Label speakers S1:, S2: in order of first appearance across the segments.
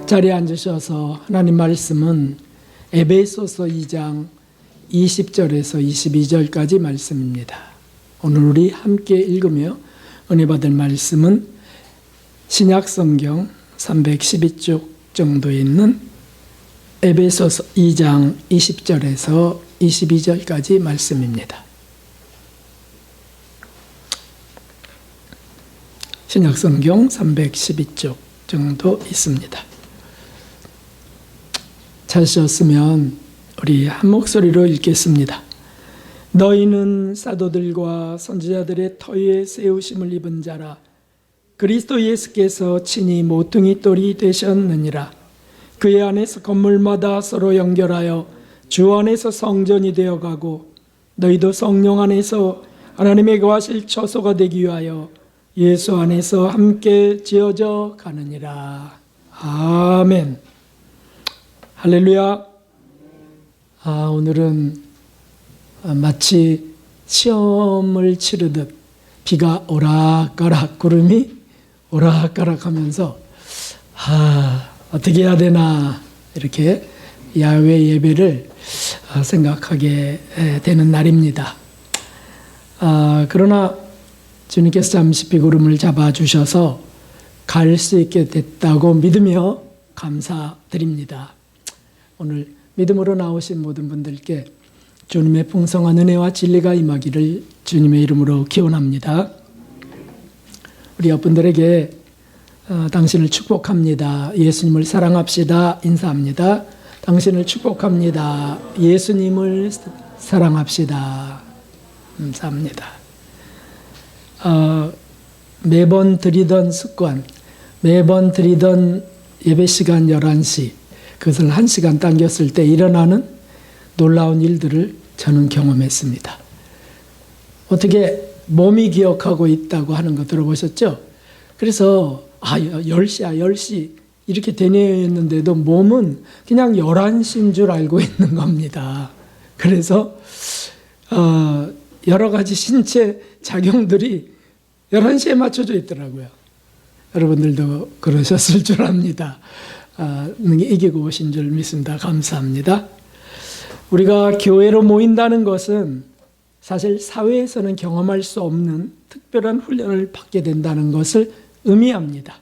S1: 자리에 앉으셔서 하나님 말씀은 에베소서 2장 20절에서 22절까지 말씀입니다. 오늘 우리 함께 읽으며 은혜 받을 말씀은 신약성경 312쪽 정도에 있는 에베소서 2장 20절에서 22절까지 말씀입니다. 신약성경 312쪽 정도 있습니다. 찾으셨으면 우리 한 목소리로 읽겠습니다. 너희는 사도들과 선지자들의 터위에 세우심을 입은 자라. 그리스도 예수께서 친히 모퉁이 돌이 되셨느니라. 그의 안에서 건물마다 서로 연결하여 주 안에서 성전이 되어가고 너희도 성령 안에서 하나님의 거하실 처소가 되기 위하여 예수 안에서 함께 지어져 가느니라. 아멘. 할렐루야. 오늘은 마치 시험을 치르듯 비가 오락가락, 구름이 오락가락 하면서 어떻게 해야 되나 이렇게 야외 예배를 생각하게 되는 날입니다. 그러나 주님께서 잠시 비구름을 잡아주셔서 갈 수 있게 됐다고 믿으며 감사드립니다. 오늘 믿음으로 나오신 모든 분들께 주님의 풍성한 은혜와 진리가 임하기를 주님의 이름으로 기원합니다. 우리 여러분들에게 당신을 축복합니다. 예수님을 사랑합시다. 인사합니다. 당신을 축복합니다. 예수님을 사랑합시다. 감사합니다. 매번 드리던 습관, 매번 드리던 예배 시간 11시, 그것을 1시간 당겼을 때 일어나는 놀라운 일들을 저는 경험했습니다. 어떻게 몸이 기억하고 있다고 하는 거 들어보셨죠? 그래서 10시야 10시 이렇게 되뇌었는데도 몸은 그냥 11시인 줄 알고 있는 겁니다. 그래서 여러 가지 신체 작용들이 11시에 맞춰져 있더라고요. 여러분들도 그러셨을 줄 압니다. 이기고 오신 줄 믿습니다. 감사합니다. 우리가 교회로 모인다는 것은 사실 사회에서는 경험할 수 없는 특별한 훈련을 받게 된다는 것을 의미합니다.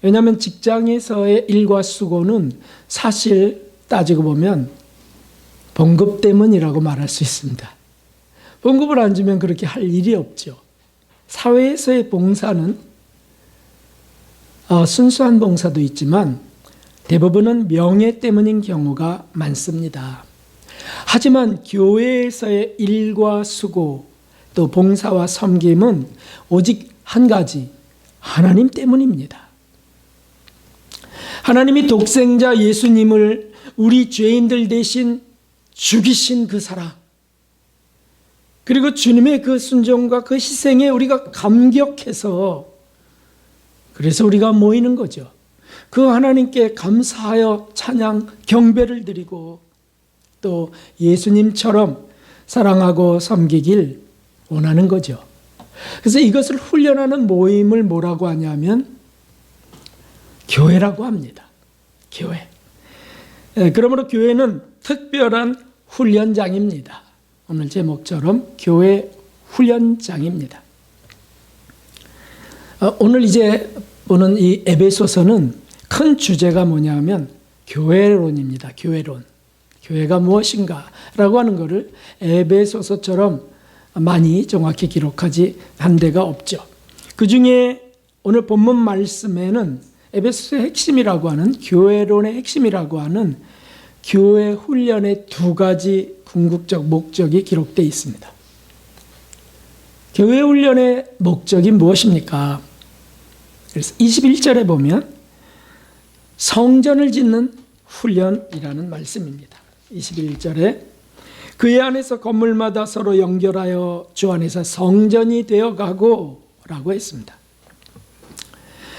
S1: 왜냐하면 직장에서의 일과 수고는 사실 따지고 보면 봉급 때문이라고 말할 수 있습니다. 봉급을 안 주면 그렇게 할 일이 없죠. 사회에서의 봉사는 순수한 봉사도 있지만 대부분은 명예 때문인 경우가 많습니다. 하지만 교회에서의 일과 수고 또 봉사와 섬김은 오직 한 가지, 하나님 때문입니다. 하나님이 독생자 예수님을 우리 죄인들 대신 죽이신 그 사랑, 그리고 주님의 그 순종과 그 희생에 우리가 감격해서 그래서 우리가 모이는 거죠. 그 하나님께 감사하여 찬양, 경배를 드리고 또 예수님처럼 사랑하고 섬기길 원하는 거죠. 그래서 이것을 훈련하는 모임을 뭐라고 하냐면 교회라고 합니다. 교회. 그러므로 교회는 특별한 훈련장입니다. 오늘 제목처럼 교회 훈련장입니다. 오늘 이제 보는 이 에베소서는 큰 주제가 뭐냐 하면 교회론입니다. 교회론. 교회가 무엇인가라고 하는 것을 에베소서처럼 많이 정확히 기록하지 한 데가 없죠. 그 중에 오늘 본문 말씀에는 에베소서의 핵심이라고 하는 교회론의 핵심이라고 하는 교회 훈련의 두 가지 궁극적 목적이 기록되어 있습니다. 교회 훈련의 목적이 무엇입니까? 그래서 21절에 보면 성전을 짓는 훈련이라는 말씀입니다. 21절에 그의 안에서 건물마다 서로 연결하여 주 안에서 성전이 되어가고 라고 했습니다.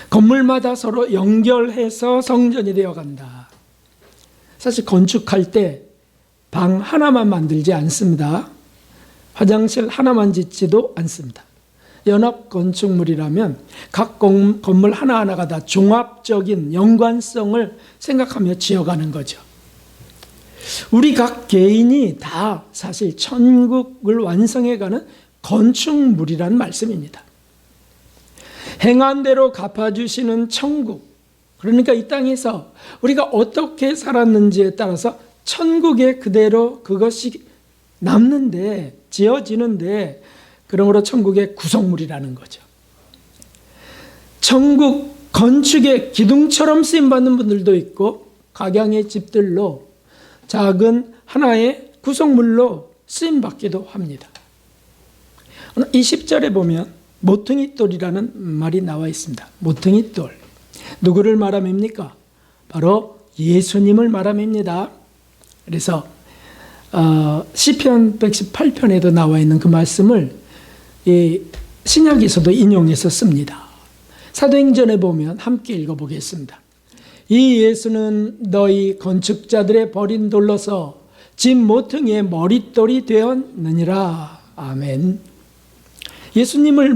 S1: 건물마다 서로 연결해서 성전이 되어간다. 사실 건축할 때 방 하나만 만들지 않습니다. 화장실 하나만 짓지도 않습니다. 연합 건축물이라면 각 건물 하나하나가 다 종합적인 연관성을 생각하며 지어가는 거죠. 우리 각 개인이 다 사실 천국을 완성해가는 건축물이라는 말씀입니다. 행한 대로 갚아주시는 천국, 그러니까 이 땅에서 우리가 어떻게 살았는지에 따라서 천국에 그대로 그것이 남는데, 지어지는데, 그러므로 천국의 구성물이라는 거죠. 천국 건축의 기둥처럼 쓰임받는 분들도 있고, 각양의 집들로 작은 하나의 구성물로 쓰임받기도 합니다. 이 10절에 보면 모퉁이돌이라는 말이 나와 있습니다. 모퉁이돌. 누구를 말함입니까? 바로 예수님을 말함입니다. 그래서 시편 118편에도 나와 있는 그 말씀을 이 신약에서도 인용해서 씁니다. 사도행전에 보면 함께 읽어보겠습니다. 이 예수는 너희 건축자들의 버린 돌로서 집 모퉁이의 머릿돌이 되었느니라. 아멘. 예수님을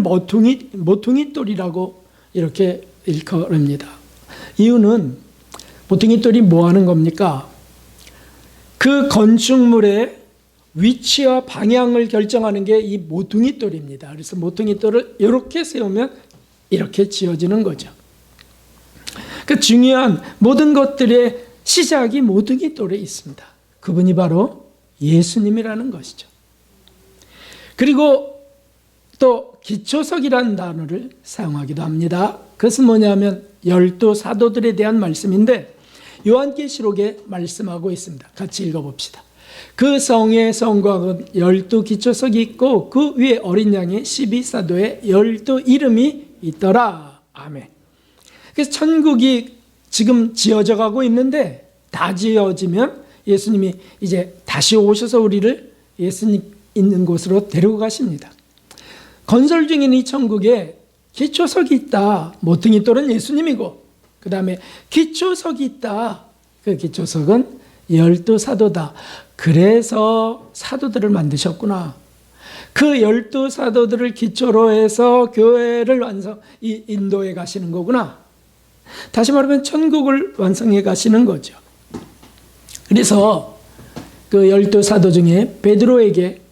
S1: 모퉁이돌이라고 이렇게 일컬습니다. 이유는 모퉁이돌이 뭐 하는 겁니까? 그 건축물의 위치와 방향을 결정하는 게 이 모퉁이돌입니다. 그래서 모퉁이돌을 이렇게 세우면 이렇게 지어지는 거죠. 그 중요한 모든 것들의 시작이 모퉁이돌에 있습니다. 그분이 바로 예수님이라는 것이죠. 그리고 또 기초석이라는 단어를 사용하기도 합니다. 그것은 뭐냐면 12 사도들에 대한 말씀인데 요한계시록에 말씀하고 있습니다. 같이 읽어봅시다. 그 성의 성곽은 12 기초석이 있고 그 위에 어린 양의 12사도의 12 이름이 있더라. 아멘. 그래서 천국이 지금 지어져 가고 있는데 다 지어지면 예수님이 이제 다시 오셔서 우리를 예수님 있는 곳으로 데리고 가십니다. 건설 중인 이 천국에 기초석이 있다. 모퉁이돌은 예수님이고 그 다음에 기초석이 있다. 그 기초석은 12 사도다. 그래서 사도들을 만드셨구나. 그 12 사도들을 기초로 해서 교회를 인도해 가시는 거구나. 다시 말하면 천국을 완성해 가시는 거죠. 그래서 그 12 사도 중에 베드로에게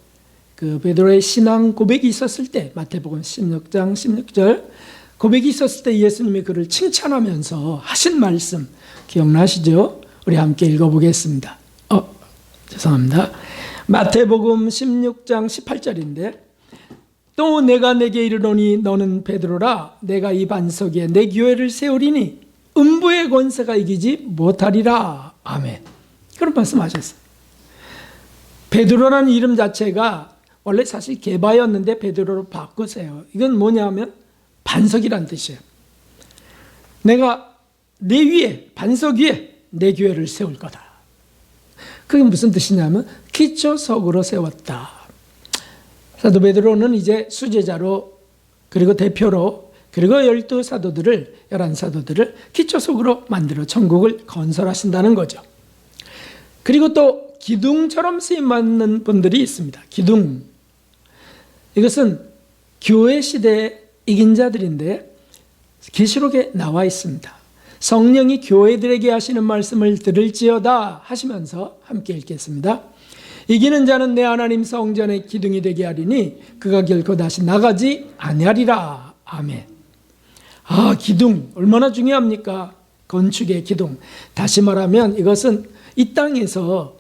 S1: 그 베드로의 신앙 고백이 있었을 때 마태복음 16장 16절 고백이 있었을 때 예수님이 그를 칭찬하면서 하신 말씀 기억나시죠? 우리 함께 읽어보겠습니다. 죄송합니다. 마태복음 16장 18절인데 또 내가 내게 이르노니 너는 베드로라 내가 이 반석 위에 내 교회를 세우리니 음부의 권세가 이기지 못하리라. 아멘. 그런 말씀하셨어요. 베드로라는 이름 자체가 원래 사실 게바였는데 베드로로 바꾸세요. 이건 뭐냐면 반석이란 뜻이에요. 내가 내 위에 반석 위에 내 교회를 세울 거다. 그게 무슨 뜻이냐면 기초석으로 세웠다. 사도 베드로는 이제 수제자로 그리고 대표로 그리고 12 사도들을 11 사도들을 기초석으로 만들어 천국을 건설하신다는 거죠. 그리고 또 기둥처럼 쓰임받는 분들이 있습니다. 기둥. 이것은 교회 시대에 이긴 자들인데 계시록에 나와 있습니다. 성령이 교회들에게 하시는 말씀을 들을지어다 하시면서 함께 읽겠습니다. 이기는 자는 내 하나님 성전의 기둥이 되게 하리니 그가 결코 다시 나가지 아니하리라. 아멘. 기둥 얼마나 중요합니까? 건축의 기둥. 다시 말하면 이것은 이 땅에서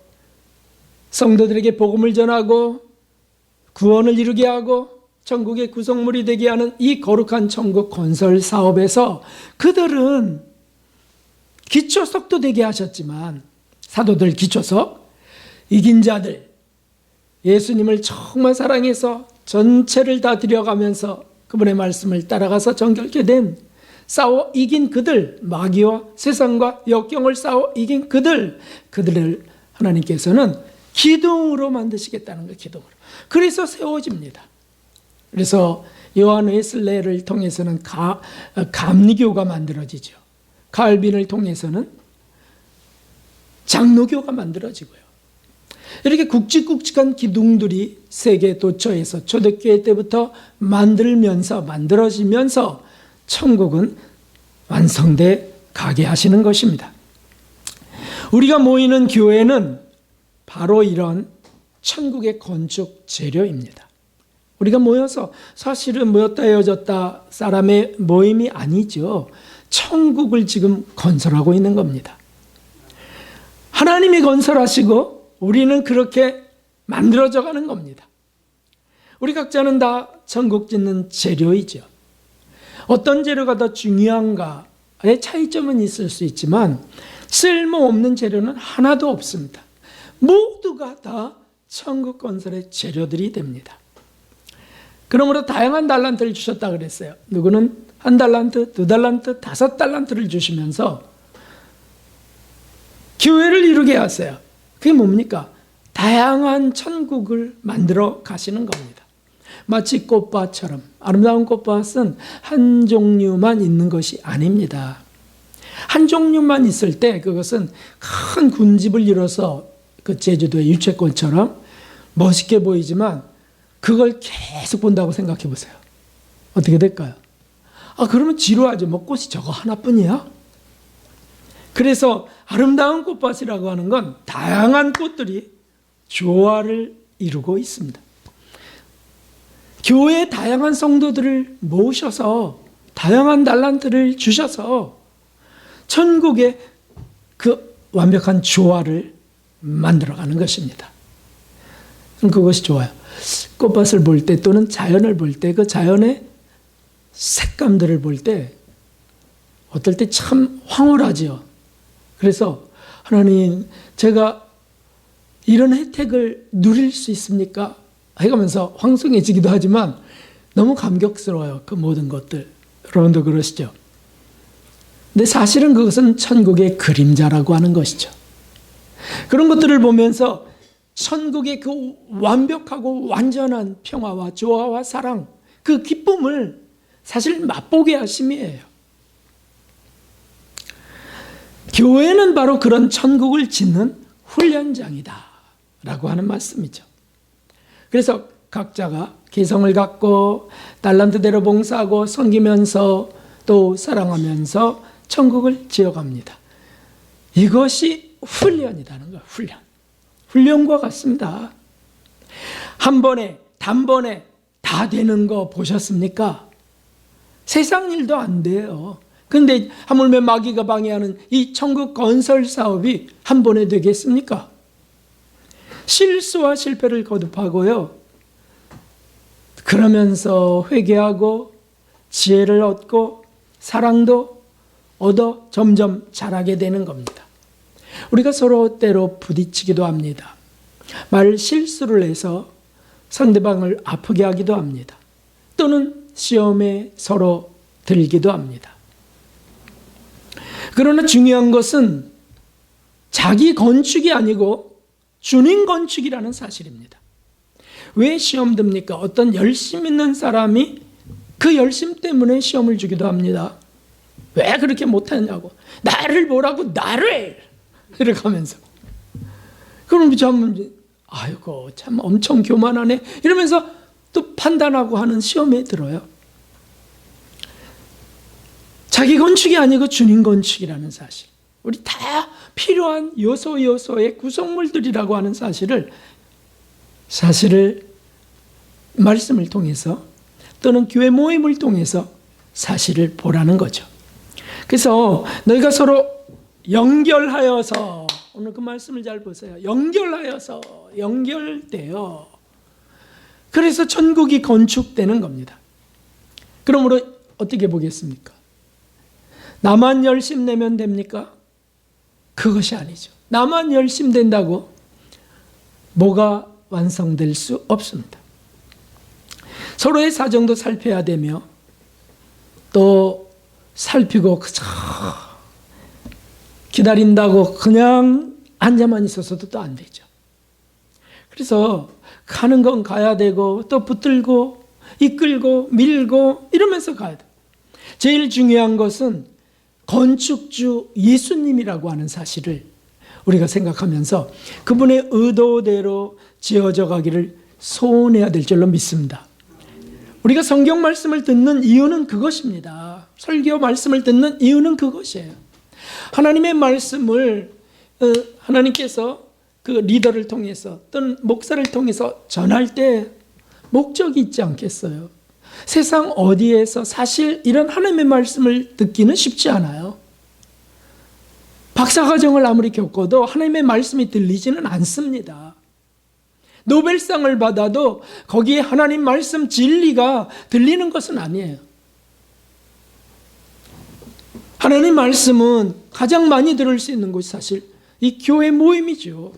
S1: 성도들에게 복음을 전하고 구원을 이루게 하고 천국의 구성물이 되게 하는 이 거룩한 천국 건설 사업에서 그들은 기초석도 되게 하셨지만 사도들 기초석, 이긴 자들, 예수님을 정말 사랑해서 전체를 다 들여가면서 그분의 말씀을 따라가서 정결케 된 싸워 이긴 그들, 마귀와 세상과 역경을 싸워 이긴 그들을 하나님께서는 기둥으로 만드시겠다는 거예요. 기둥으로. 그래서 세워집니다. 그래서 요한 웨슬레를 통해서는 감리교가 만들어지죠. 칼빈을 통해서는 장로교가 만들어지고요. 이렇게 굵직굵직한 기둥들이 세계 도처에서 초대교회 때부터 만들어지면서 천국은 완성돼 가게 하시는 것입니다. 우리가 모이는 교회는 바로 이런 천국의 건축 재료입니다. 우리가 모여서 사실은 모였다 헤어졌다 사람의 모임이 아니죠. 천국을 지금 건설하고 있는 겁니다. 하나님이 건설하시고 우리는 그렇게 만들어져 가는 겁니다. 우리 각자는 다 천국 짓는 재료이죠. 어떤 재료가 더 중요한가의 차이점은 있을 수 있지만 쓸모없는 재료는 하나도 없습니다. 모두가 다 천국 건설의 재료들이 됩니다. 그러므로 다양한 달란트를 주셨다 그랬어요. 누구는 1달란트, 2달란트, 5달란트를 주시면서 교회를 이루게 하세요. 그게 뭡니까? 다양한 천국을 만들어 가시는 겁니다. 마치 꽃밭처럼 아름다운 꽃밭은 한 종류만 있는 것이 아닙니다. 한 종류만 있을 때 그것은 큰 군집을 이뤄서 그 제주도의 유채꽃처럼 멋있게 보이지만 그걸 계속 본다고 생각해 보세요. 어떻게 될까요? 그러면 지루하죠. 뭐 꽃이 저거 하나뿐이야? 그래서 아름다운 꽃밭이라고 하는 건 다양한 꽃들이 조화를 이루고 있습니다. 교회에 다양한 성도들을 모으셔서 다양한 달란트를 주셔서 천국의 그 완벽한 조화를 만들어가는 것입니다. 그것이 좋아요. 꽃밭을 볼 때 또는 자연을 볼 때 그 자연의 색감들을 볼 때 어떨 때 참 황홀하지요. 그래서 하나님 제가 이런 혜택을 누릴 수 있습니까? 해가면서 황송해지기도 하지만 너무 감격스러워요. 그 모든 것들. 여러분도 그러시죠? 근데 사실은 그것은 천국의 그림자라고 하는 것이죠. 그런 것들을 보면서 천국의 그 완벽하고 완전한 평화와 조화와 사랑, 그 기쁨을 사실 맛보게 하심이에요. 교회는 바로 그런 천국을 짓는 훈련장이다 라고 하는 말씀이죠. 그래서 각자가 개성을 갖고 달란트대로 봉사하고 섬기면서 또 사랑하면서 천국을 지어갑니다. 이것이 훈련이라는 거예요. 훈련과 같습니다. 한 번에 단번에 다 되는 거 보셨습니까? 세상 일도 안 돼요. 근데 하물며 마귀가 방해하는 이 천국 건설 사업이 한 번에 되겠습니까? 실수와 실패를 거듭하고요. 그러면서 회개하고 지혜를 얻고 사랑도 얻어 점점 자라게 되는 겁니다. 우리가 서로 때로 부딪히기도 합니다. 말 실수를 해서 상대방을 아프게 하기도 합니다. 또는 시험에 서로 들기도 합니다. 그러나 중요한 것은 자기 건축이 아니고 주님 건축이라는 사실입니다. 왜 시험 듭니까? 어떤 열심 있는 사람이 그 열심 때문에 시험을 주기도 합니다. 왜 그렇게 못하냐고. 나를 보라고 나를! 이렇게 하면서. 그럼 참, 아이고, 참 엄청 교만하네. 이러면서 또 판단하고 하는 시험에 들어요. 자기 건축이 아니고 주님 건축이라는 사실. 우리 다 필요한 요소의 구성물들이라고 하는 사실을 말씀을 통해서 또는 교회 모임을 통해서 사실을 보라는 거죠. 그래서 너희가 서로 연결하여서, 오늘 그 말씀을 잘 보세요. 연결되어 그래서 천국이 건축되는 겁니다. 그러므로 어떻게 보겠습니까? 나만 열심 내면 됩니까? 그것이 아니죠. 나만 열심 된다고 뭐가 완성될 수 없습니다. 서로의 사정도 살펴야 되며 또 살피고 기다린다고 그냥 앉아만 있어서도 또 안 되죠. 그래서 가는 건 가야 되고 또 붙들고 이끌고 밀고 이러면서 가야 돼요. 제일 중요한 것은 건축주 예수님이라고 하는 사실을 우리가 생각하면서 그분의 의도대로 지어져 가기를 소원해야 될 줄로 믿습니다. 우리가 성경 말씀을 듣는 이유는 그것입니다. 설교 말씀을 듣는 이유는 그것이에요. 하나님의 말씀을 하나님께서 그 리더를 통해서 또는 목사를 통해서 전할 때 목적이 있지 않겠어요? 세상 어디에서 사실 이런 하나님의 말씀을 듣기는 쉽지 않아요. 박사과정을 아무리 겪어도 하나님의 말씀이 들리지는 않습니다. 노벨상을 받아도 거기에 하나님 말씀 진리가 들리는 것은 아니에요. 하나님 말씀은 가장 많이 들을 수 있는 곳이 사실 이 교회 모임이죠.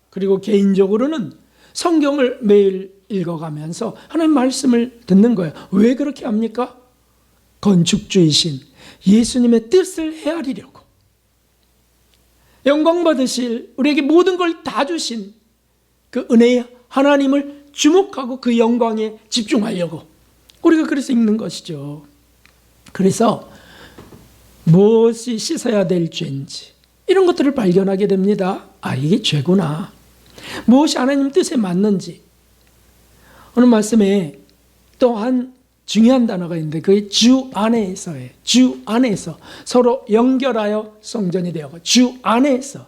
S1: 그리고 개인적으로는 성경을 매일 읽어가면서 하나님 말씀을 듣는 거예요. 왜 그렇게 합니까? 건축주이신 예수님의 뜻을 헤아리려고. 영광 받으실 우리에게 모든 걸 다 주신 그 은혜의 하나님을 주목하고 그 영광에 집중하려고 우리가 그래서 읽는 것이죠. 그래서 무엇이 씻어야 될 죄인지 이런 것들을 발견하게 됩니다. 아, 이게 죄구나. 무엇이 하나님 뜻에 맞는지. 오늘 말씀에 또한 중요한 단어가 있는데 그게 주 안에서예요. 주 안에서 서로 연결하여 성전이 되고 주 안에서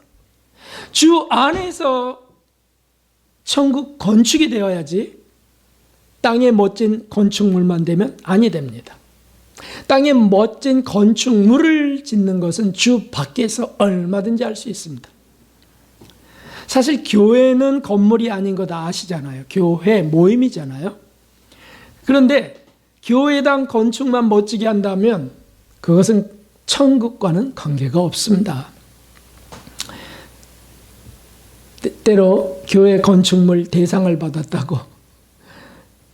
S1: 천국 건축이 되어야지 땅에 멋진 건축물만 되면 아니 됩니다. 땅에 멋진 건축물을 짓는 것은 주 밖에서 얼마든지 할 수 있습니다. 사실 교회는 건물이 아닌 거 다 아시잖아요. 교회 모임이잖아요. 그런데 교회당 건축만 멋지게 한다면 그것은 천국과는 관계가 없습니다. 때로 교회 건축물 대상을 받았다고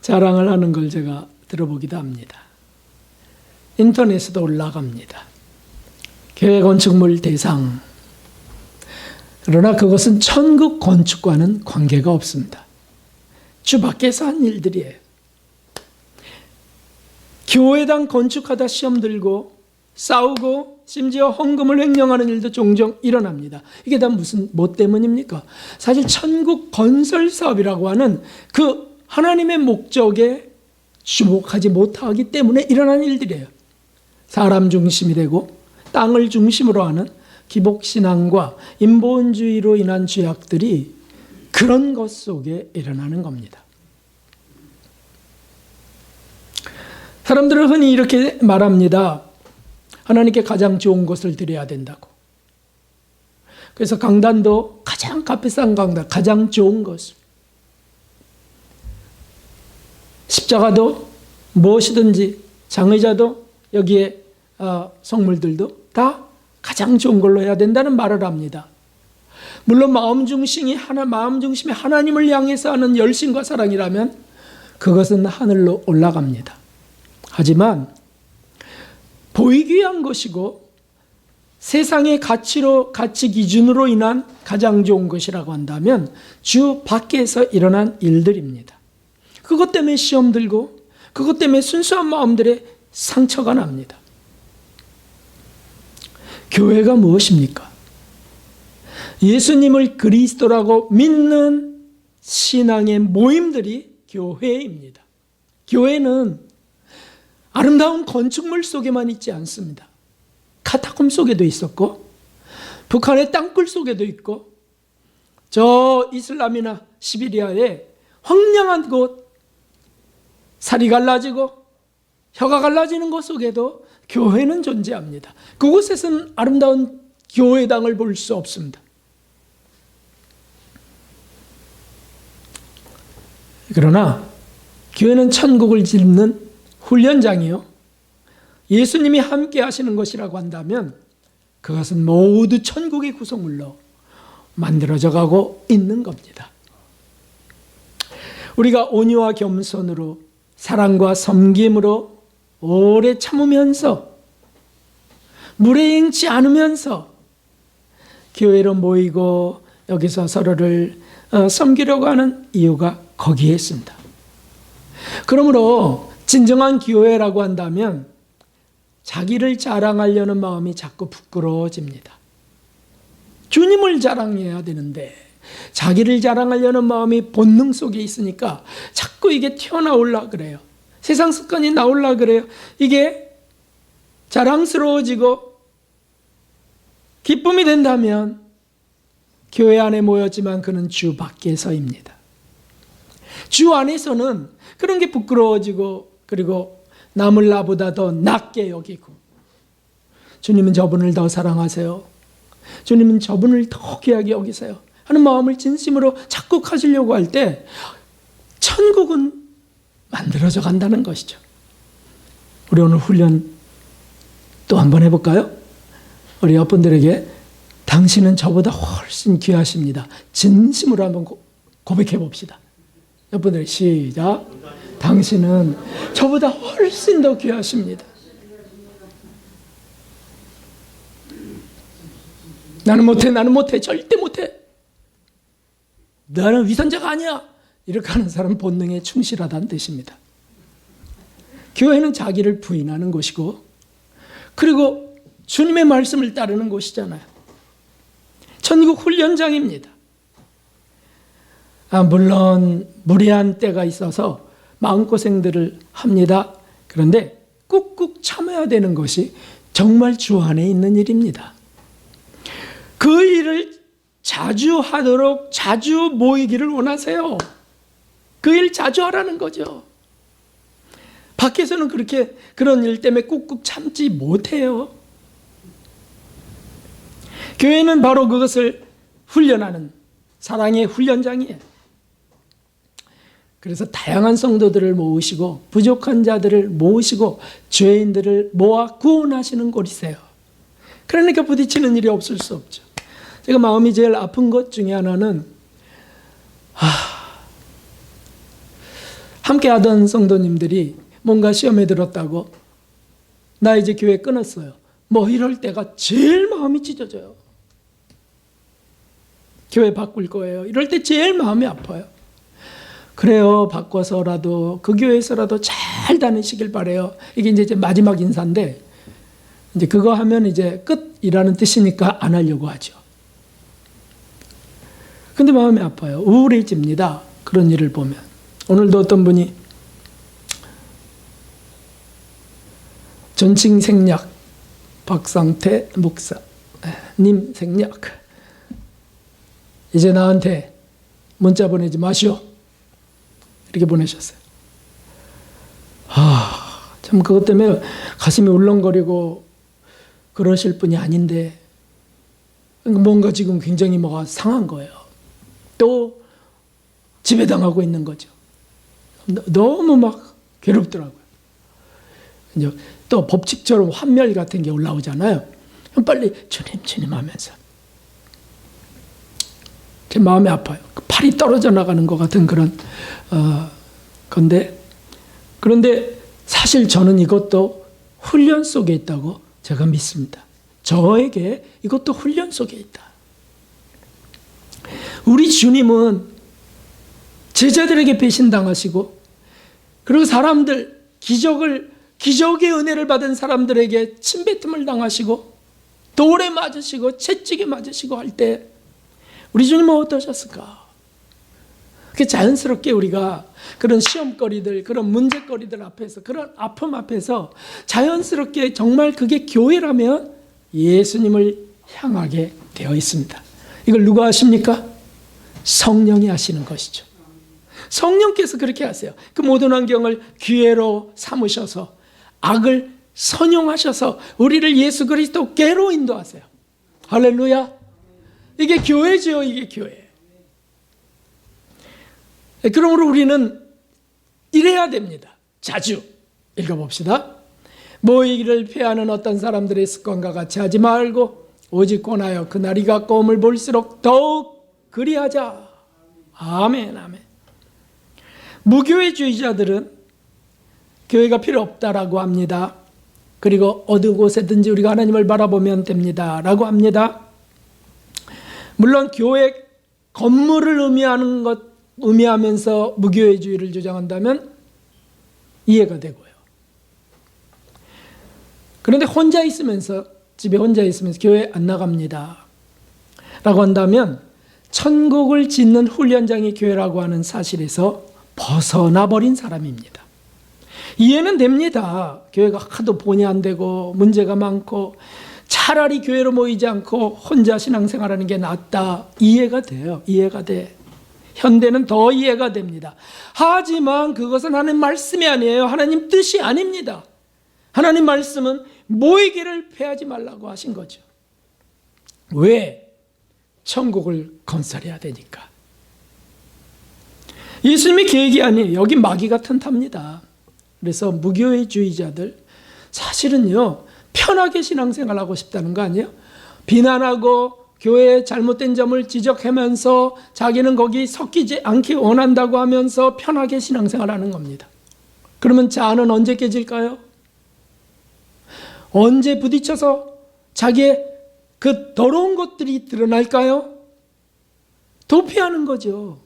S1: 자랑을 하는 걸 제가 들어보기도 합니다. 인터넷에도 올라갑니다. 교회 건축물 대상. 그러나 그것은 천국 건축과는 관계가 없습니다. 주 밖에서 한 일들이에요. 교회당 건축하다 시험 들고 싸우고 심지어 헌금을 횡령하는 일도 종종 일어납니다. 이게 다 뭐 때문입니까? 사실 천국 건설 사업이라고 하는 그 하나님의 목적에 주목하지 못하기 때문에 일어나는 일들이에요. 사람 중심이 되고 땅을 중심으로 하는 기복신앙과 인본주의로 인한 죄악들이 그런 것 속에 일어나는 겁니다. 사람들은 흔히 이렇게 말합니다. 하나님께 가장 좋은 것을 드려야 된다고. 그래서 강단도 가장 값비싼 강단, 가장 좋은 것을. 십자가도 무엇이든지 장의자도 여기에 성물들도 다 가장 좋은 걸로 해야 된다는 말을 합니다. 물론 마음 중심이 하나님을 향해서 하는 열심과 사랑이라면 그것은 하늘로 올라갑니다. 하지만 보이기 위한 것이고 세상의 가치 기준으로 인한 가장 좋은 것이라고 한다면 주 밖에서 일어난 일들입니다. 그것 때문에 시험 들고 그것 때문에 순수한 마음들의 상처가 납니다. 교회가 무엇입니까? 예수님을 그리스도라고 믿는 신앙의 모임들이 교회입니다. 교회는 아름다운 건축물 속에만 있지 않습니다. 카타콤 속에도 있었고 북한의 땅굴 속에도 있고 저 이슬람이나 시베리아의 황량한 곳 살이 갈라지고 혀가 갈라지는 곳 속에도 교회는 존재합니다. 그곳에서는 아름다운 교회당을 볼 수 없습니다. 그러나 교회는 천국을 짓는 훈련장이요. 예수님이 함께 하시는 것이라고 한다면 그것은 모두 천국의 구성물로 만들어져 가고 있는 겁니다. 우리가 온유와 겸손으로 사랑과 섬김으로 오래 참으면서 무례행치 않으면서 교회로 모이고 여기서 서로를 섬기려고 하는 이유가 거기에 있습니다. 그러므로 진정한 교회라고 한다면 자기를 자랑하려는 마음이 자꾸 부끄러워집니다. 주님을 자랑해야 되는데 자기를 자랑하려는 마음이 본능 속에 있으니까 자꾸 이게 튀어나오려 그래요. 세상 습관이 나오려 그래요. 이게 자랑스러워지고 기쁨이 된다면 교회 안에 모였지만 그는 주 밖에서입니다. 주 안에서는 그런 게 부끄러워지고 그리고 남을 나보다 더 낮게 여기고 주님은 저분을 더 사랑하세요. 주님은 저분을 더 귀하게 여기세요. 하는 마음을 진심으로 자꾸 가지려고 할 때 천국은 만들어져 간다는 것이죠. 우리 오늘 훈련 또 한번 해볼까요? 우리 옆분들에게 당신은 저보다 훨씬 귀하십니다. 진심으로 한번 고백해 봅시다. 옆분들 시작. 당신은 저보다 훨씬 더 귀하십니다. 나는 못해, 절대 못해. 나는 위선자가 아니야. 이렇게 하는 사람은 본능에 충실하다는 뜻입니다. 교회는 자기를 부인하는 곳이고 그리고 주님의 말씀을 따르는 곳이잖아요. 천국 훈련장입니다. 물론 무리한 때가 있어서 마음고생들을 합니다. 그런데 꾹꾹 참아야 되는 것이 정말 주 안에 있는 일입니다. 그 일을 자주 하도록 자주 모이기를 원하세요. 그 일 자주 하라는 거죠. 밖에서는 그런 일 때문에 꾹꾹 참지 못해요. 교회는 바로 그것을 훈련하는 사랑의 훈련장이에요. 그래서 다양한 성도들을 모으시고 부족한 자들을 모으시고 죄인들을 모아 구원하시는 곳이세요. 그러니까 부딪히는 일이 없을 수 없죠. 제가 마음이 제일 아픈 것 중에 하나는 함께 하던 성도님들이 뭔가 시험에 들었다고 나 이제 교회 끊었어요. 이럴 때가 제일 마음이 찢어져요. 교회 바꿀 거예요. 이럴 때 제일 마음이 아파요. 그래요. 바꿔서라도 그 교회에서라도 잘 다니시길 바래요. 이게 이제 마지막 인사인데 이제 그거 하면 이제 끝이라는 뜻이니까 안 하려고 하죠. 근데 마음이 아파요. 우울해집니다. 그런 일을 보면. 오늘도 어떤 분이 전칭 생략 박상태 목사님 생략 이제 나한테 문자 보내지 마시오. 이렇게 보내셨어요. 참 그것 때문에 가슴이 울렁거리고 그러실 분이 아닌데 뭔가 지금 굉장히 뭐가 상한 거예요. 또 지배당하고 있는 거죠. 너무 막 괴롭더라고요. 이제 또 법칙처럼 환멸 같은 게 올라오잖아요. 빨리 주님 하면서 제 마음이 아파요. 팔이 떨어져 나가는 것 같은 그런 건데 그런데 사실 저는 이것도 훈련 속에 있다고 제가 믿습니다. 저에게 이것도 훈련 속에 있다. 우리 주님은 제자들에게 배신당하시고 그리고 사람들 기적의 은혜를 받은 사람들에게 침뱉음을 당하시고 돌에 맞으시고 채찍에 맞으시고 할 때 우리 주님은 어떠셨을까? 그게 자연스럽게 우리가 그런 시험거리들, 그런 문제거리들 앞에서, 그런 아픔 앞에서 자연스럽게 정말 그게 교회라면 예수님을 향하게 되어 있습니다. 이걸 누가 하십니까? 성령이 하시는 것이죠. 성령께서 그렇게 하세요. 그 모든 환경을 기회로 삼으셔서 악을 선용하셔서 우리를 예수 그리스도께로 인도하세요. 할렐루야. 이게 교회죠. 이게 교회. 그러므로 우리는 이래야 됩니다. 자주 읽어봅시다. 모이기를 피하는 어떤 사람들의 습관과 같이 하지 말고 오직 권하여 그날이 가까움을 볼수록 더욱 그리하자. 아멘. 무교회주의자들은 교회가 필요 없다라고 합니다. 그리고 어느 곳에든지 우리가 하나님을 바라보면 됩니다 라고 합니다. 물론 교회 건물을 의미하면서 무교회주의를 주장한다면 이해가 되고요. 그런데 집에 혼자 있으면서 교회 안 나갑니다. 라고 한다면 천국을 짓는 훈련장이 교회라고 하는 사실에서 벗어나 버린 사람입니다. 이해는 됩니다. 교회가 하도 본의 안 되고 문제가 많고 차라리 교회로 모이지 않고 혼자 신앙생활하는 게 낫다. 이해가 돼요. 이해가 돼. 현대는 더 이해가 됩니다. 하지만 그것은 하나님 말씀이 아니에요. 하나님 뜻이 아닙니다. 하나님 말씀은 모이기를 패하지 말라고 하신 거죠. 왜? 천국을 건설해야 되니까. 예수님의 계획이 아니에요. 여기 마귀가 튼탑니다. 그래서 무교회주의자들 사실은요 편하게 신앙생활하고 싶다는 거 아니에요? 비난하고 교회의 잘못된 점을 지적하면서 자기는 거기 섞이지 않기 원한다고 하면서 편하게 신앙생활하는 겁니다. 그러면 자아는 언제 깨질까요? 언제 부딪혀서 자기의 그 더러운 것들이 드러날까요? 도피하는 거죠.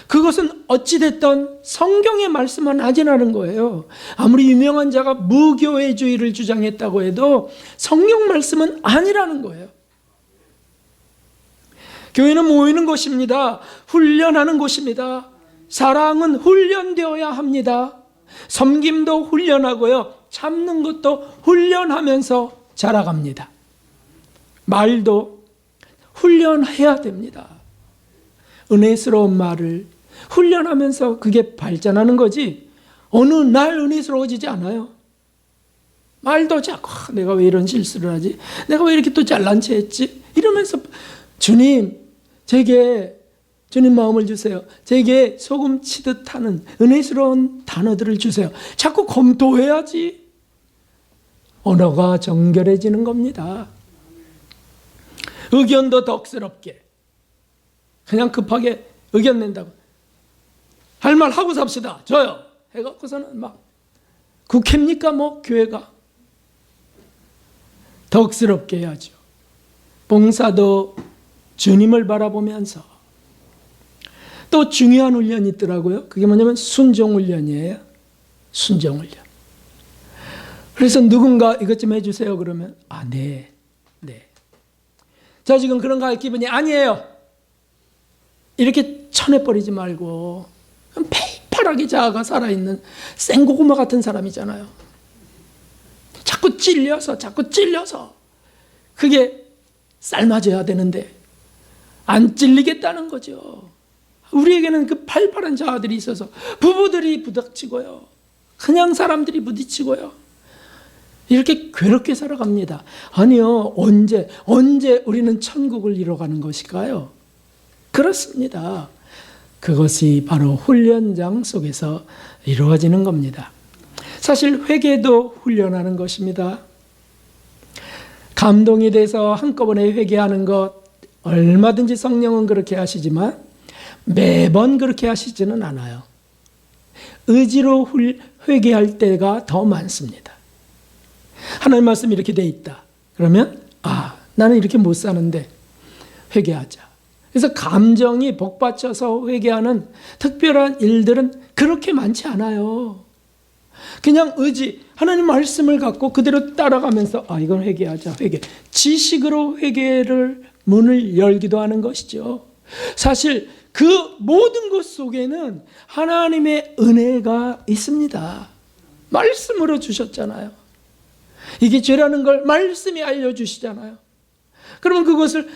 S1: 그것은 어찌됐든 성경의 말씀만 하진하는 거예요. 아무리 유명한 자가 무교회주의를 주장했다고 해도 성경 말씀은 아니라는 거예요. 교회는 모이는 곳입니다. 훈련하는 곳입니다. 사랑은 훈련되어야 합니다. 섬김도 훈련하고요. 참는 것도 훈련하면서 자라갑니다. 말도 훈련해야 됩니다. 은혜스러운 말을 훈련하면서 그게 발전하는 거지 어느 날 은혜스러워지지 않아요. 말도 자꾸 내가 왜 이런 실수를 하지? 내가 왜 이렇게 또 잘난 체 했지? 이러면서 주님, 제게 주님 마음을 주세요. 제게 소금 치듯 하는 은혜스러운 단어들을 주세요. 자꾸 검토해야지 언어가 정결해지는 겁니다. 의견도 덕스럽게 그냥 급하게 의견 낸다고 할 말 하고 삽시다. 저요. 해갖고서는 막 국회입니까? 뭐 교회가 덕스럽게 해야죠. 봉사도 주님을 바라보면서 또 중요한 훈련이 있더라고요. 그게 뭐냐면 순종훈련이에요. 순종훈련. 그래서 누군가 이것 좀 해주세요 그러면 네. 저 지금 그런 거 할 기분이 아니에요. 이렇게 쳐내버리지 말고 패팔하게 자아가 살아있는 생고구마 같은 사람이잖아요. 자꾸 찔려서 그게 삶아져야 되는데 안 찔리겠다는 거죠. 우리에게는 그 팔팔한 자아들이 있어서 부부들이 부닥치고요. 그냥 사람들이 부딪히고요. 이렇게 괴롭게 살아갑니다. 아니요. 언제 우리는 천국을 이뤄가는 것일까요? 그렇습니다. 그것이 바로 훈련장 속에서 이루어지는 겁니다. 사실 회개도 훈련하는 것입니다. 감동이 돼서 한꺼번에 회개하는 것 얼마든지 성령은 그렇게 하시지만 매번 그렇게 하시지는 않아요. 의지로 회개할 때가 더 많습니다. 하나님 말씀이 이렇게 돼 있다. 그러면 나는 이렇게 못 사는데 회개하자. 그래서 감정이 복받쳐서 회개하는 특별한 일들은 그렇게 많지 않아요. 그냥 의지, 하나님 말씀을 갖고 그대로 따라가면서 이건 회개하자. 회개. 지식으로 회개를 문을 열기도 하는 것이죠. 사실 그 모든 것 속에는 하나님의 은혜가 있습니다. 말씀으로 주셨잖아요. 이게 죄라는 걸 말씀이 알려주시잖아요. 그러면 그것을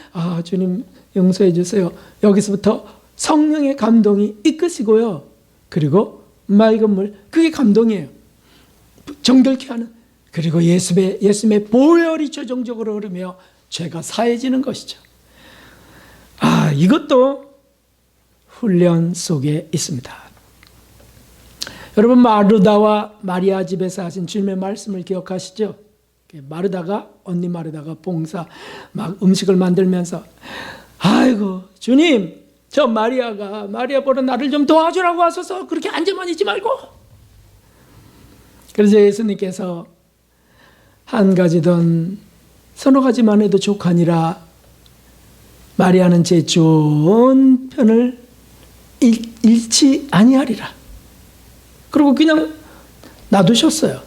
S1: 주님 용서해 주세요. 여기서부터 성령의 감동이 이끄시고요. 그리고 맑은 물, 그게 감동이에요. 정결케 하는. 그리고 예수님의 보혈이 최종적으로 흐르며 죄가 사해지는 것이죠. 이것도 훈련 속에 있습니다. 여러분 마르다와 마리아 집에서 하신 주님의 말씀을 기억하시죠? 언니 마르다가 봉사 막 음식을 만들면서 아이고 주님 저 마리아 보러 나를 좀 도와주라고 하소서. 그렇게 앉아만 있지 말고. 그래서 예수님께서 한 가지든 서너 가지만 해도 족하니라. 마리아는 제 좋은 편을 잃지 아니하리라. 그리고 그냥 놔두셨어요.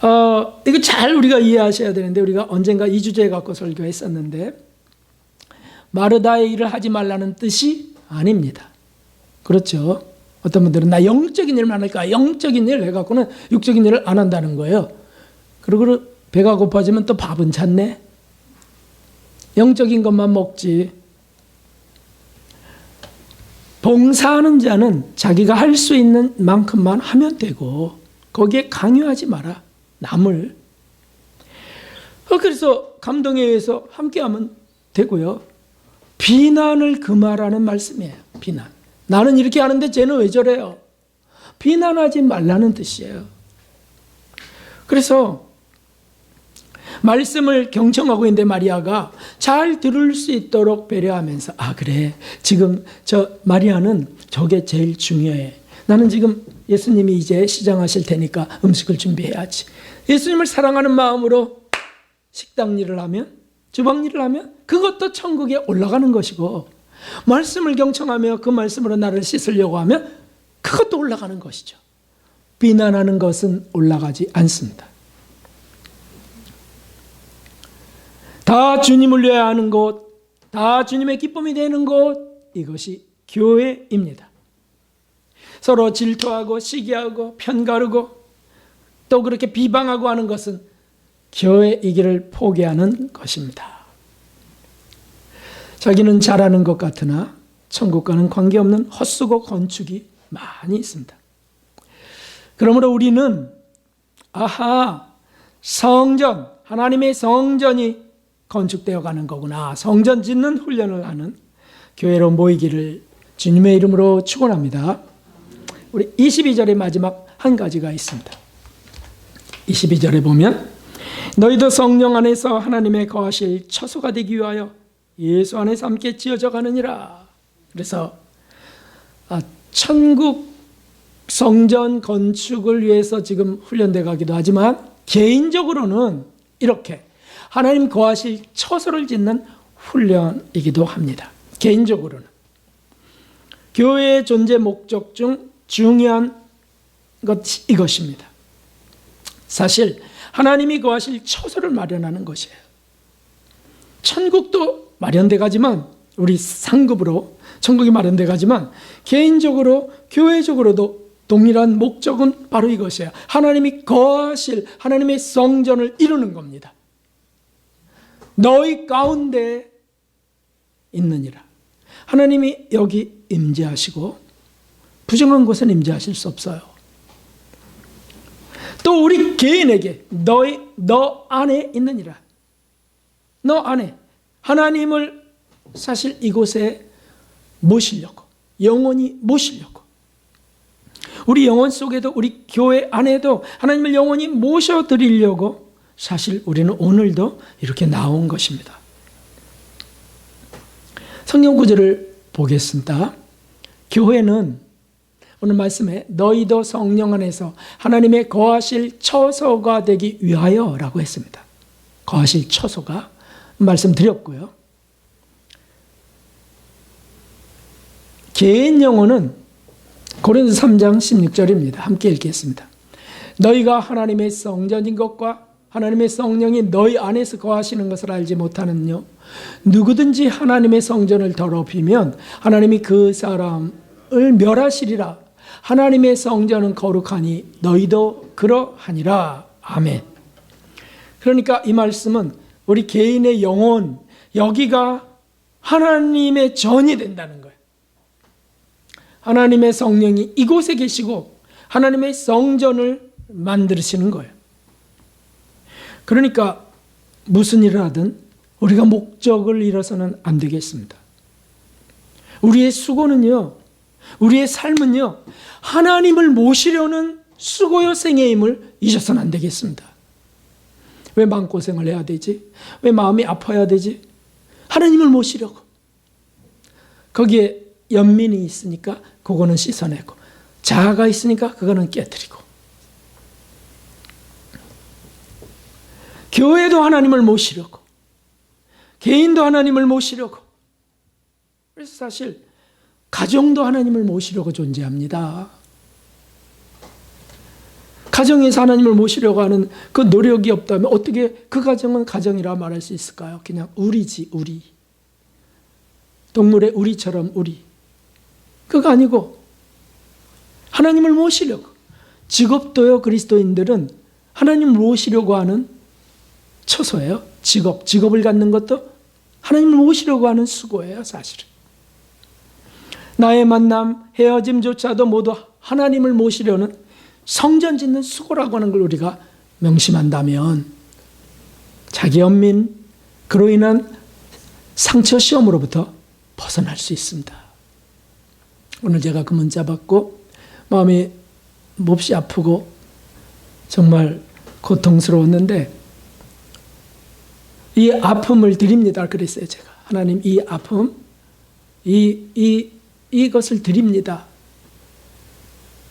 S1: 이거 잘 우리가 이해하셔야 되는데, 우리가 언젠가 이 주제 갖고 설교했었는데, 마르다의 일을 하지 말라는 뜻이 아닙니다. 그렇죠? 어떤 분들은 나 영적인 일만 할까? 영적인 일 해갖고는 육적인 일을 안 한다는 거예요. 그리고 배가 고파지면 또 밥은 찾네? 영적인 것만 먹지. 봉사하는 자는 자기가 할 수 있는 만큼만 하면 되고, 거기에 강요하지 마라. 남을. 그래서 감동에 의해서 함께하면 되고요. 비난을 금하라는 말씀이에요. 비난. 나는 이렇게 하는데 쟤는 왜 저래요? 비난하지 말라는 뜻이에요. 그래서 말씀을 경청하고 있는데 마리아가 잘 들을 수 있도록 배려하면서, 그래, 지금 저 마리아는 저게 제일 중요해. 나는 지금 예수님이 이제 시장하실 테니까 음식을 준비해야지. 예수님을 사랑하는 마음으로 식당 일을 하면, 주방 일을 하면 그것도 천국에 올라가는 것이고, 말씀을 경청하며 그 말씀으로 나를 씻으려고 하면 그것도 올라가는 것이죠. 비난하는 것은 올라가지 않습니다. 다 주님을 위하여 하는 곳, 다 주님의 기쁨이 되는 곳, 이것이 교회입니다. 서로 질투하고 시기하고 편가르고 또 그렇게 비방하고 하는 것은 교회이기를 포기하는 것입니다. 자기는 잘하는 것 같으나 천국과는 관계없는 헛수고 건축이 많이 있습니다. 그러므로 우리는 성전, 하나님의 성전이 건축되어 가는 거구나. 성전 짓는 훈련을 하는 교회로 모이기를 주님의 이름으로 축원합니다. 우리 22절의 마지막 한 가지가 있습니다. 22절에 보면 너희도 성령 안에서 하나님의 거하실 처소가 되기 위하여 예수 안에서 함께 지어져 가느니라. 그래서 천국 성전 건축을 위해서 지금 훈련돼 가기도 하지만 개인적으로는 이렇게 하나님 거하실 처소를 짓는 훈련이기도 합니다. 개인적으로는. 교회의 존재 목적 중 중요한 것 이것입니다. 사실 하나님이 거하실 처소를 마련하는 것이에요. 천국도 마련돼 가지만, 우리 상급으로 천국이 마련돼 가지만 개인적으로 교회적으로도 동일한 목적은 바로 이것이에요. 하나님이 거하실 하나님의 성전을 이루는 겁니다. 너희 가운데 있느니라. 하나님이 여기 임재하시고 부정한 곳은 임재하실 수 없어요. 또 우리 개인에게 너 안에 있느니라. 너 안에 하나님을 사실 이곳에 모시려고, 영원히 모시려고, 우리 영혼 속에도, 우리 교회 안에도 하나님을 영원히 모셔드리려고 사실 우리는 오늘도 이렇게 나온 것입니다. 성경 구절을 보겠습니다. 교회는 오늘 말씀에 너희도 성령 안에서 하나님의 거하실 처소가 되기 위하여 라고 했습니다. 거하실 처소가 말씀드렸고요. 개인 영혼은 고린도서 3장 16절입니다. 함께 읽겠습니다. 너희가 하나님의 성전인 것과 하나님의 성령이 너희 안에서 거하시는 것을 알지 못하느뇨. 누구든지 하나님의 성전을 더럽히면 하나님이 그 사람을 멸하시리라. 하나님의 성전은 거룩하니 너희도 그러하니라. 아멘. 그러니까 이 말씀은 우리 개인의 영혼, 여기가 하나님의 전이 된다는 거예요. 하나님의 성령이 이곳에 계시고 하나님의 성전을 만드시는 거예요. 그러니까 무슨 일을 하든 우리가 목적을 잃어서는 안 되겠습니다. 우리의 수고는요, 우리의 삶은요, 하나님을 모시려는 수고요 생애임을 잊어서는 안 되겠습니다. 왜 마음고생을 해야 되지? 왜 마음이 아파야 되지? 하나님을 모시려고. 거기에 연민이 있으니까 그거는 씻어내고, 자아가 있으니까 그거는 깨뜨리고, 교회도 하나님을 모시려고, 개인도 하나님을 모시려고. 그래서 사실 가정도 하나님을 모시려고 존재합니다. 가정에서 하나님을 모시려고 하는 그 노력이 없다면 어떻게 그 가정은 가정이라 말할 수 있을까요? 그냥 우리지, 우리. 동물의 우리처럼 우리. 그거 아니고 하나님을 모시려고. 직업도요, 그리스도인들은 하나님을 모시려고 하는 처소예요. 직업을 갖는 것도 하나님을 모시려고 하는 수고예요, 사실은. 나의 만남, 헤어짐조차도 모두 하나님을 모시려는 성전 짓는 수고라고 하는 걸 우리가 명심한다면 자기 연민, 그로 인한 상처 시험으로부터 벗어날 수 있습니다. 오늘 제가 그 문자 받고 마음이 몹시 아프고 정말 고통스러웠는데 이 아픔을 드립니다. 그랬어요, 제가. 하나님, 이 아픔, 이것을 드립니다.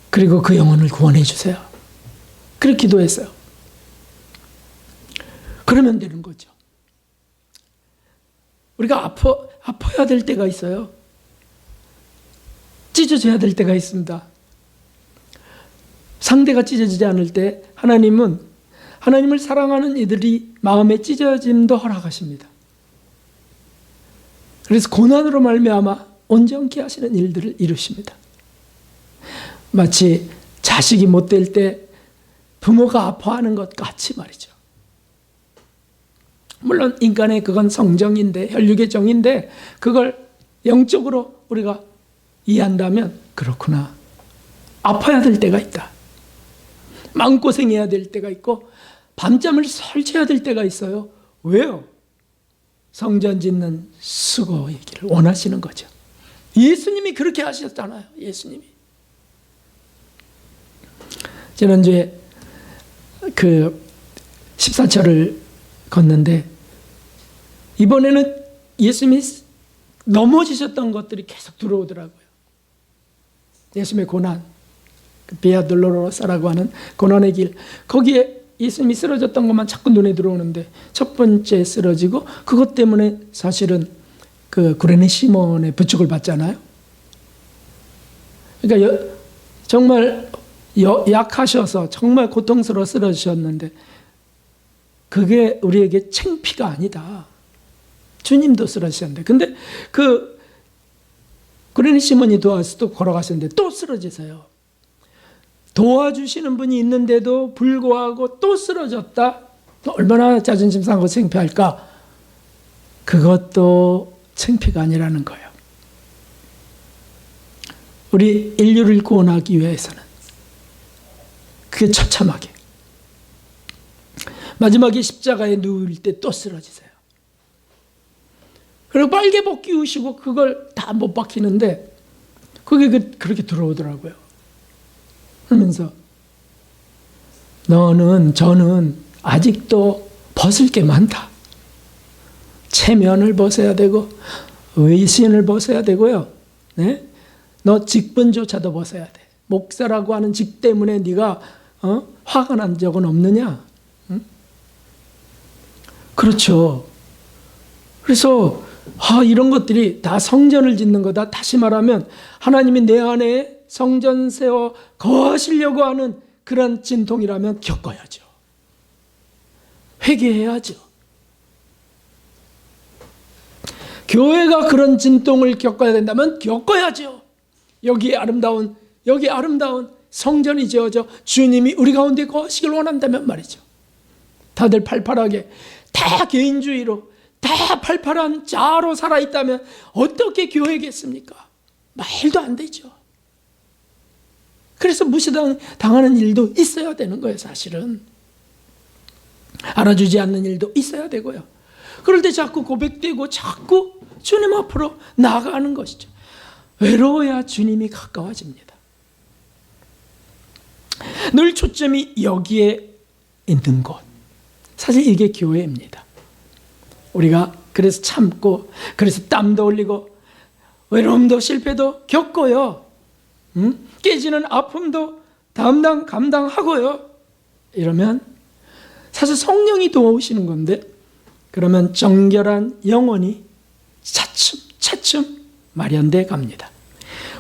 S1: 그리고 그 영혼을 구원해 주세요. 그렇게 기도했어요. 그러면 되는 거죠. 우리가 아파야 될 때가 있어요. 찢어져야 될 때가 있습니다. 상대가 찢어지지 않을 때 하나님은 하나님을 사랑하는 이들이 마음의 찢어짐도 허락하십니다. 그래서 고난으로 말미암아 온전케 하시는 일들을 이루십니다. 마치 자식이 못될 때 부모가 아파하는 것 같이 말이죠. 물론 인간의 그건 성정인데, 혈육의 정인데 그걸 영적으로 우리가 이해한다면 그렇구나. 아파야 될 때가 있다. 마음고생해야 될 때가 있고 밤잠을 설쳐야 될 때가 있어요. 왜요? 성전 짓는 수고이기를 원하시는 거죠. 예수님이 그렇게 하셨잖아요. 예수님이. 지난주에 그 14절을 걷는데 이번에는 예수님이 넘어지셨던 것들이 계속 들어오더라고요. 예수님의 고난, 비아 돌로로사라고 하는 고난의 길, 거기에 예수님이 쓰러졌던 것만 자꾸 눈에 들어오는데 첫 번째 쓰러지고 그것 때문에 사실은 그 구레네 시몬의 부축을 받잖아요. 그러니까 정말 약하셔서 정말 고통스러워 쓰러지셨는데 그게 우리에게 창피가 아니다. 주님도 쓰러지셨는데 근데 그 구레네 시몬이 도와서 또 걸어가셨는데 또 쓰러지세요. 도와주시는 분이 있는데도 불구하고 또 쓰러졌다? 얼마나 자존심 상하고 창피할까? 그것도 창피가 아니라는 거예요. 우리 인류를 구원하기 위해서는 그게 처참하게 마지막에 십자가에 누울 때 또 쓰러지세요. 그리고 빨개 벗기우시고 그걸 다 못 박히는데 그게 그렇게 들어오더라고요. 그러면서 저는 아직도 벗을 게 많다. 체면을 벗어야 되고 외신을 벗어야 되고요. 네? 너 직분조차도 벗어야 돼. 목사라고 하는 직 때문에 네가 화가 난 적은 없느냐? 응? 그렇죠. 그래서 이런 것들이 다 성전을 짓는 거다. 다시 말하면 하나님이 내 안에 성전 세워 거하시려고 하는 그런 진통이라면 겪어야죠. 회개해야죠. 교회가 그런 진통을 겪어야 된다면 겪어야죠. 여기 아름다운 성전이 지어져 주님이 우리 가운데 거하시길 원한다면 말이죠. 다들 팔팔하게 다 개인주의로 다 팔팔한 자아로 살아있다면 어떻게 교회겠습니까? 말도 안 되죠. 그래서 무시당하는 일도 있어야 되는 거예요, 사실은. 알아주지 않는 일도 있어야 되고요. 그럴 때 자꾸 고백되고 자꾸 주님 앞으로 나아가는 것이죠. 외로워야 주님이 가까워집니다. 늘 초점이 여기에 있는 곳. 사실 이게 교회입니다. 우리가 그래서 참고, 그래서 땀도 흘리고, 외로움도 실패도 겪어요. 깨지는 아픔도 감당하고요. 이러면 사실 성령이 도와오시는 건데, 그러면 정결한 영혼이 차츰 마련돼 갑니다.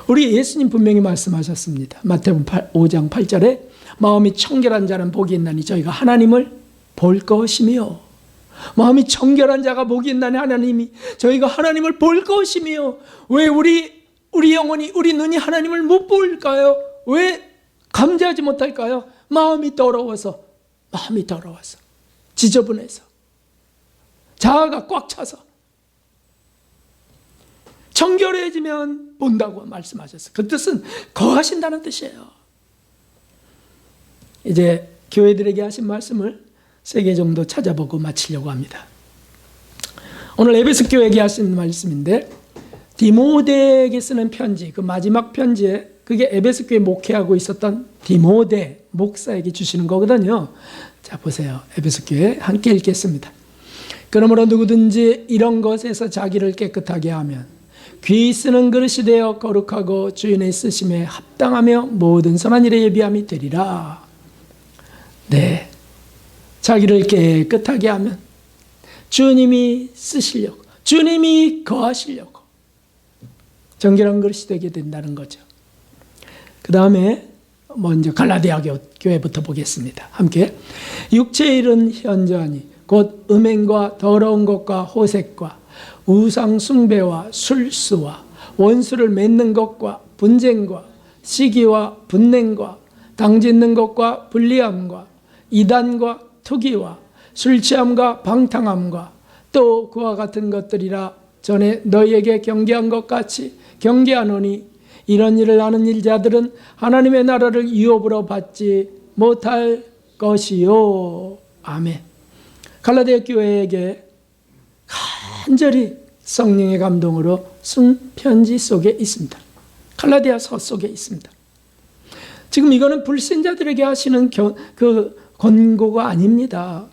S1: 우리 예수님 분명히 말씀하셨습니다. 마태복음 5장 8절에 마음이 청결한 자는 복이 있나니 저희가 하나님을 볼 것이며, 마음이 청결한 자가 복이 있나니 하나님이 저희가 하나님을 볼 것이며. 왜 우리 영혼이, 우리 눈이 하나님을 못 볼까요? 왜 감지하지 못할까요? 마음이 더러워서, 지저분해서, 자아가 꽉 차서. 청결해지면 본다고 말씀하셨어요. 그 뜻은 거하신다는 뜻이에요. 이제 교회들에게 하신 말씀을 3개 정도 찾아보고 마치려고 합니다. 오늘 에베소 교회에게 하신 말씀인데, 디모데에게 쓰는 편지, 그 마지막 편지에, 그게 에베소 교회 목회하고 있었던 디모데 목사에게 주시는 거거든요. 자, 보세요. 에베소 교회 함께 읽겠습니다. 그러므로 누구든지 이런 것에서 자기를 깨끗하게 하면 귀 쓰는 그릇이 되어 거룩하고 주인의 쓰심에 합당하며 모든 선한 일에 예비함이 되리라. 네, 자기를 깨끗하게 하면 주님이 쓰시려고, 주님이 거하시려고 정결한 그릇이 되게 된다는 거죠. 그 다음에 먼저 갈라디아 교회부터 보겠습니다. 함께. 육체의 일은 현저하니 곧 음행과 더러운 것과 호색과 우상 숭배와 술수와 원수를 맺는 것과 분쟁과 시기와 분냉과 당짓는 것과 불리함과 이단과 투기와 술취함과 방탕함과 또 그와 같은 것들이라. 전에 너희에게 경계한 것 같이 경계하노니 이런 일을 하는 일자들은 하나님의 나라를 유업으로 받지 못할 것이요. 아멘. 갈라디아 교회에게 간절히 성령의 감동으로 쓴 편지 속에 있습니다. 갈라디아서 속에 있습니다. 지금 이거는 불신자들에게 하시는 그 권고가 아닙니다.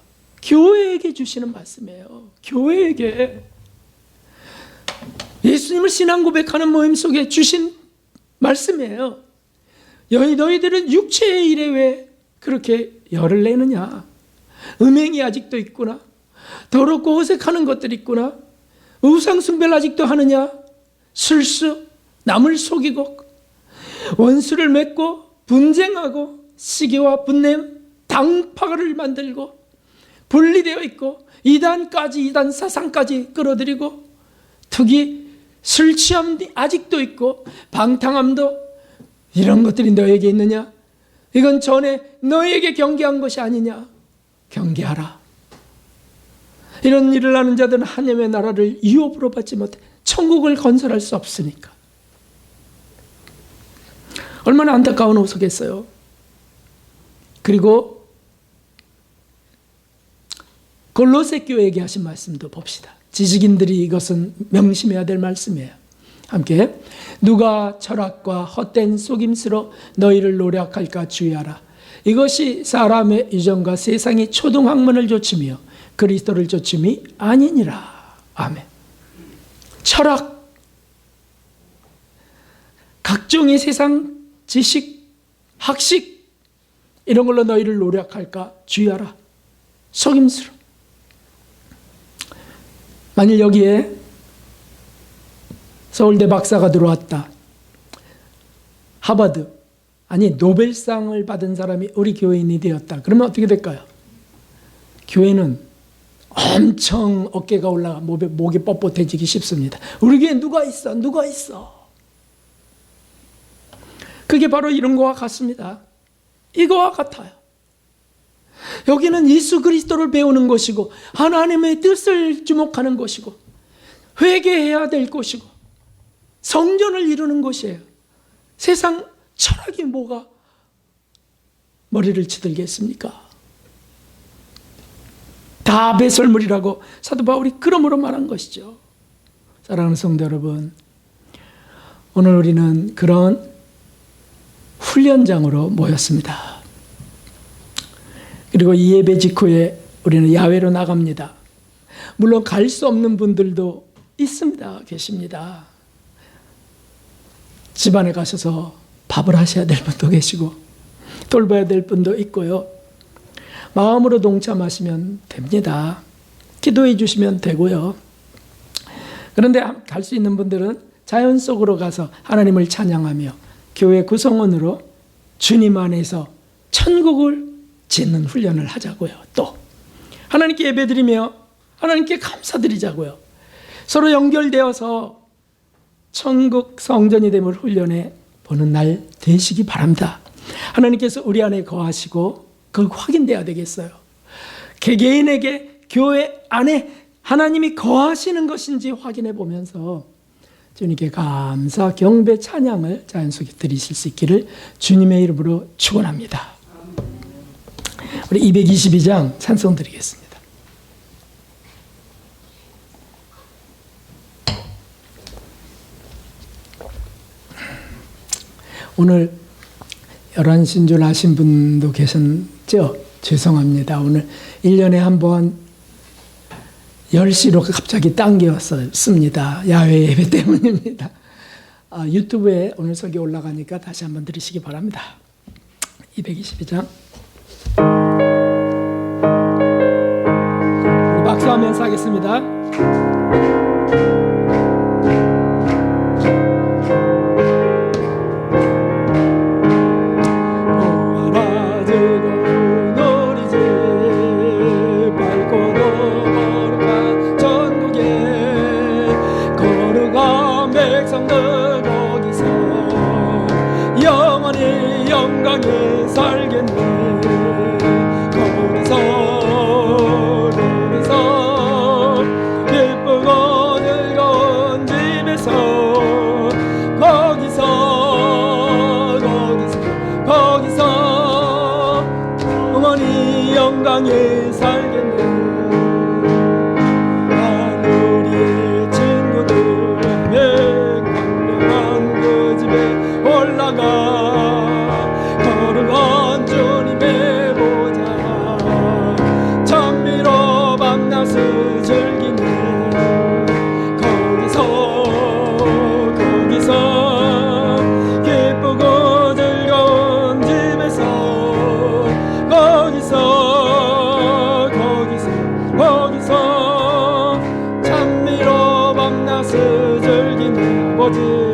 S1: 교회에게 주시는 말씀이에요. 교회에게. 예수님을 신앙 고백하는 모임 속에 주신 말씀이에요. 너희들은 육체의 일에 왜 그렇게 열을 내느냐? 음행이 아직도 있구나. 더럽고 호색하는 것들이 있구나. 우상 숭배를 아직도 하느냐? 술수, 남을 속이고 원수를 맺고 분쟁하고 시기와 분냄, 당파를 만들고 분리되어 있고 이단 사상까지 끌어들이고 특히 술 취함이 아직도 있고 방탕함도, 이런 것들이 너에게 있느냐? 이건 전에 너에게 경계한 것이 아니냐? 경계하라. 이런 일을 하는 자들은 하나님의 나라를 유업으로 받지 못해 천국을 건설할 수 없으니까. 얼마나 안타까운 호소겠어요. 그리고 골로새 교회에게 하신 말씀도 봅시다. 지식인들이 이것은 명심해야 될 말씀이에요. 함께. 누가 철학과 헛된 속임수로 너희를 노력할까 주의하라. 이것이 사람의 유전과 세상의 초등학문을 좇으며 그리스도를 좇음이 아니니라. 아멘. 철학, 각종의 세상 지식, 학식, 이런 걸로 너희를 노력할까 주의하라. 속임수로. 만일 여기에 서울대 박사가 들어왔다, 하버드, 아니 노벨상을 받은 사람이 우리 교인이 되었다, 그러면 어떻게 될까요? 교회는 엄청 어깨가 올라가 목이 뻣뻣해지기 쉽습니다. 우리 교회에 누가 있어? 누가 있어? 그게 바로 이런 거와 같습니다. 이거와 같아요. 여기는 예수 그리스도를 배우는 것이고 하나님의 뜻을 주목하는 것이고 회개해야 될 것이고 성전을 이루는 것이에요. 세상 철학이 뭐가 머리를 치들겠습니까? 다 배설물이라고 사도 바울이 그러므로 말한 것이죠. 사랑하는 성도 여러분, 오늘 우리는 그런 훈련장으로 모였습니다. 그리고 이 예배 직후에 우리는 야외로 나갑니다. 물론 갈 수 없는 분들도 있습니다. 계십니다. 집안에 가셔서 밥을 하셔야 될 분도 계시고 돌봐야 될 분도 있고요. 마음으로 동참하시면 됩니다. 기도해 주시면 되고요. 그런데 갈 수 있는 분들은 자연 속으로 가서 하나님을 찬양하며 교회 구성원으로 주님 안에서 천국을 짓는 훈련을 하자고요. 또 하나님께 예배드리며 하나님께 감사드리자고요. 서로 연결되어서 천국 성전이 됨을 훈련해 보는 날 되시기 바랍니다. 하나님께서 우리 안에 거하시고 그걸 확인돼야 되겠어요. 개개인에게 교회 안에 하나님이 거하시는 것인지 확인해 보면서 주님께 감사, 경배, 찬양을 자연스럽게 드리실 수 있기를 주님의 이름으로 축원합니다. 우리 222장 찬송 드리겠습니다. 오늘 11시인 줄 아신 분도 계셨죠? 죄송합니다. 오늘 1년에 한 번 10시로 갑자기 당겼습니다. 야외 예배 때문입니다. 유튜브에 오늘 설교 올라가니까 다시 한번 들으시기 바랍니다. 222장. 우리 박수하면서 하겠습니다.
S2: 영광에 살겠네. 거기서 기쁘고 즐거운 집에서 거기서 영원히 영광에 살겠네. 난 우리의 친구들의 광명한 그 집에 올라가 거룩한 주님의 보좌 찬미로 밤낮을 즐기네. 거기서 기쁘고 즐거운 집에서 거기서 찬미로 밤낮을 즐기네. 아버지